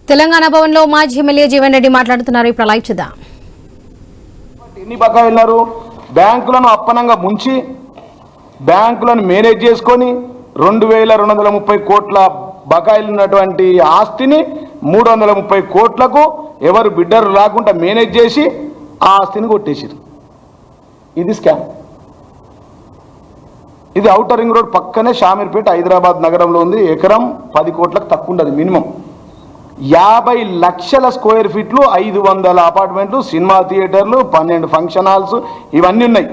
తెలంగాణ భవన్లో మాజీ ఎమ్మెల్యే జీవన్ రెడ్డి మాట్లాడుతున్నారు. ఇప్పుడు లైవ్ చూద్దాం. ఎన్ని బకాయిలున్నారు? బ్యాంకులను అప్పనంగా ముంచి బ్యాంకులను మేనేజ్ చేసుకొని 2230 కోట్ల బకాయిలు ఉన్నటువంటి ఆస్తిని 330 కోట్లకు ఎవరు బిడ్డరు రాకుండా మేనేజ్ చేసి ఆ ఆస్తిని కొట్టేసారు. ఇది స్కామ్. ఇది ఔటర్ రింగ్ రోడ్ పక్కనే షామీర్పేట హైదరాబాద్ నగరంలో ఉంది. ఎకరం 10 కోట్లకు తక్కువ ఉండదు. మినిమం 50 లక్షల స్క్వేర్ ఫీట్లు, 500 అపార్ట్మెంట్లు, సినిమా థియేటర్లు, 12 ఫంక్షన్ హాల్స్ ఇవన్నీ ఉన్నాయి.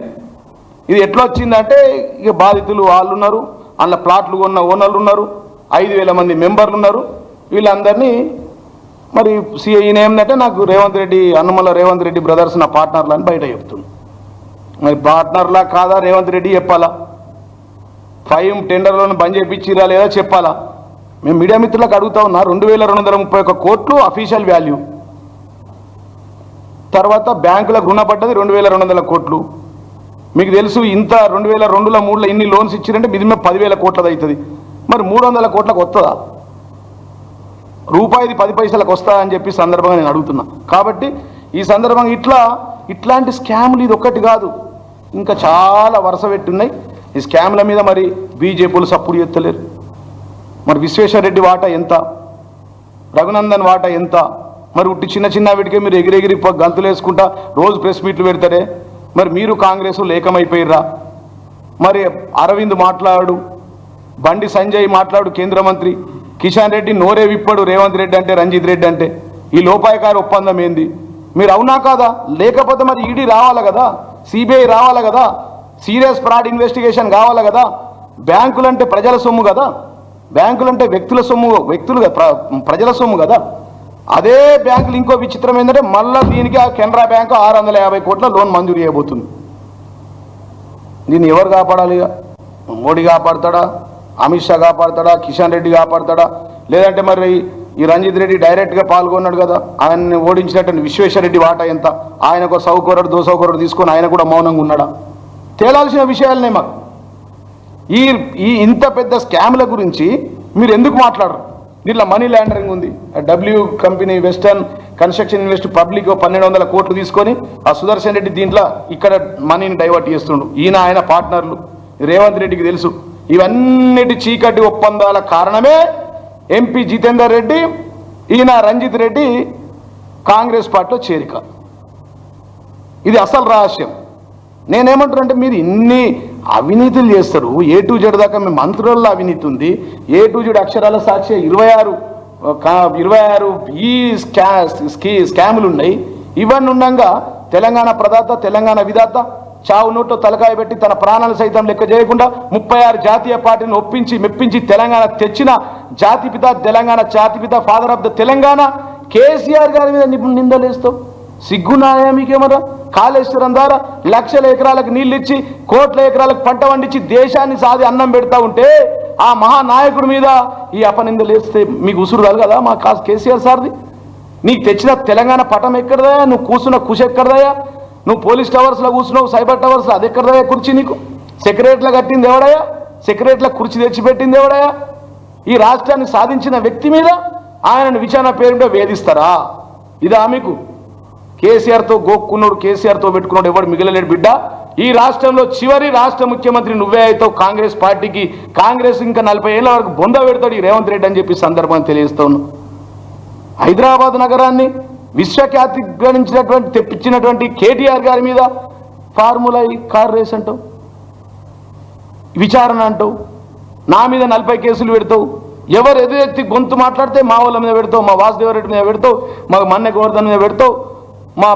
ఇది ఎట్లా వచ్చిందంటే ఇక బాధితులు వాళ్ళు ఉన్నారు, అందులో ప్లాట్లు కొన్న ఓనర్లు ఉన్నారు, 5000 మంది మెంబర్లు ఉన్నారు. వీళ్ళందరినీ మరి ఈయన ఏంటంటే నాకు రేవంత్ రెడ్డి అన్నమల్ల రేవంత్ రెడ్డి బ్రదర్స్ నా పార్ట్నర్లు అని బయట చెప్తుంది. మరి పార్ట్నర్లా కాదా రేవంత్ రెడ్డి చెప్పాలా? 5 టెండర్లను బంద్ చేయించిరా లేదా చెప్పాలా? మేము మీడియా మిత్రులకు అడుగుతా ఉన్నా. 2231 కోట్లు అఫీషియల్ వాల్యూ. తర్వాత బ్యాంకులకు రుణపడ్డది 2200 కోట్లు. మీకు తెలుసు ఇంత 2002లో 3లో ఇన్ని లోన్స్ ఇచ్చారంటే మినిమం 10,000 కోట్లది అవుతుంది. మరి 300 కోట్లకు వస్తుందా? రూపాయిది 10 పైసలకు వస్తుందా అని చెప్పి సందర్భంగా నేను అడుగుతున్నా. కాబట్టి ఈ సందర్భంగా ఇట్లాంటి స్కాములు ఇది ఒక్కటి కాదు, ఇంకా చాలా వరుస పెట్టున్నాయి. ఈ స్కామ్ల మీద మరి బీజేపీలు సప్పుడు ఎత్తలేరు. మరి విశ్వేశ్వరరెడ్డి వాటా ఎంత, రఘునందన్ వాటా ఎంత? మరి ఉట్టి చిన్న వీటికే మీరు ఎగిరెగిరి గంతులు వేసుకుంటా రోజు ప్రెస్ మీట్లు పెడతారే. మరి మీరు కాంగ్రెస్ ఏకమైపోయిర్రా? మరి అరవింద్ మాట్లాడు, బండి సంజయ్ మాట్లాడు, కేంద్ర మంత్రి కిషన్ రెడ్డి నోరే విప్పాడు రేవంత్ రెడ్డి అంటే, రంజిత్ రెడ్డి అంటే. ఈ లోపాయకారి ఒప్పందం ఏంది? మీరు అవునా కాదా? లేకపోతే మరి ఈడీ రావాలి కదా, సిబిఐ రావాలి కదా, సీరియస్ ఫ్రాడ్ ఇన్వెస్టిగేషన్ కావాలి కదా. బ్యాంకులంటే ప్రజల సొమ్ము కదా, బ్యాంకులంటే వ్యక్తుల సొమ్ము, ప్రజల సొమ్ము కదా. అదే బ్యాంకులు ఇంకో విచిత్రం ఏంటంటే మళ్ళీ దీనికి ఆ కెనరా బ్యాంకు 650 కోట్ల లోన్ మంజూరు చేయబోతుంది. దీన్ని ఎవరు కాపాడాలి? మోడీ కాపాడతాడా? అమిత్ షా కాపాడతాడా? కిషన్ రెడ్డి కాపాడతాడా? లేదంటే మరి ఈ రంజిత్ రెడ్డి డైరెక్ట్గా పాల్గొన్నాడు కదా, ఆయన్ని ఓడించినట్టు విశ్వేశ్వరరెడ్డి వాటా ఎంత? ఆయనకు 100 కోట్లు 200 కోట్లు తీసుకొని ఆయన కూడా మౌనంగా ఉన్నాడా? తేలాల్సిన విషయాలనే మాకు. ఈ ఇంత పెద్ద స్కామ్ల గురించి మీరు ఎందుకు మాట్లాడరు? దీంట్లో మనీ లాండరింగ్ ఉంది. W company western construction invest public 1200 కోట్లు తీసుకొని ఆ సుదర్శన్ రెడ్డి దీంట్లో ఇక్కడ మనీని డైవర్ట్ చేస్తుండు. ఈయన ఆయన పార్ట్నర్లు రేవంత్ రెడ్డికి తెలుసు. ఇవన్నిటి చీకటి ఒప్పందాల కారణమే ఎంపీ జితేందర్ రెడ్డి, ఈయన రంజిత్ రెడ్డి కాంగ్రెస్ పార్టీలో చేరిక. ఇది అసలు రహస్యం. నేనేమంటానంటే మీరు ఇన్ని అవినీతులు చేస్తారు, A to Z దాకా మీ మంత్రుల్లో అవినీతి ఉంది, A to Z అక్షరాల సాక్షి 26 ఈ స్కాములు ఉన్నాయి. ఇవన్నీ ఉండగా తెలంగాణ ప్రదాత, తెలంగాణ విధాత చావు నోట్లో తలకాయ పెట్టి తన ప్రాణాలు సైతం లెక్క చేయకుండా 36 జాతీయ పార్టీని ఒప్పించి మెప్పించి తెలంగాణ తెచ్చిన జాతిపిత, తెలంగాణ జాతిపిత, father of the Telangana KCR గారి మీద నిందలేస్తావు. సిగ్గునాయా మీకేమరా? కాళేశ్వరం ద్వారా లక్షల ఎకరాలకు నీళ్ళు ఇచ్చి కోట్ల ఎకరాలకు పంట పండించి దేశాన్ని సాది అన్నం పెడతా ఉంటే ఆ మహానాయకుడి మీద ఈ అపనిందలు వేస్తే మీకు ఉసురు కలగదా? మా కేసీఆర్ సార్ది. నీకు తెచ్చిన తెలంగాణ పటం ఎక్కడదయా? నువ్వు కూర్చున్న కుషి ఎక్కడదయా? నువ్వు పోలీస్ టవర్స్లో కూర్చున్నావు, సైబర్ టవర్స్లో అది ఎక్కడదయా కుర్చీ? నీకు సెక్రటరీలో కట్టింది ఎవడయా? సెక్రటరీలో కుర్చీ తెచ్చిపెట్టింది ఎవడయా? ఈ రాష్ట్రాన్ని సాధించిన వ్యక్తి మీద ఆయనను విచారణ పేరుంటే వేధిస్తారా? ఇదా మీకు? కేసీఆర్తో గోక్కున్నాడు, కేసీఆర్తో పెట్టుకున్నాడు, ఎవడు మిగిలలేడు బిడ్డ. ఈ రాష్ట్రంలో చివరి రాష్ట్ర ముఖ్యమంత్రి నువ్వే అవుతావు. కాంగ్రెస్ పార్టీకి, కాంగ్రెస్ ఇంకా 40 ఏళ్ళ వరకు బొంద పెడతాడు ఈ రేవంత్ రెడ్డి అని చెప్పి సందర్భాన్ని తెలియజేస్తాను. హైదరాబాద్ నగరాన్ని విశ్వఖ్యాతి గణించినటువంటి తెప్పించినటువంటి కేటీఆర్ గారి మీద ఫార్ములా కార్ రేస్ అంటావు, విచారణ అంటావు, నా మీద 40 కేసులు పెడతావు. ఎవరు ఎదురెత్తి గొంతు మాట్లాడితే మా వాళ్ళ మీద పెడతావు, మా వాసుదేవరెడ్డి మీద పెడతావు, మా మన్నె గోవర్ధన్ మీద పెడతావు, మా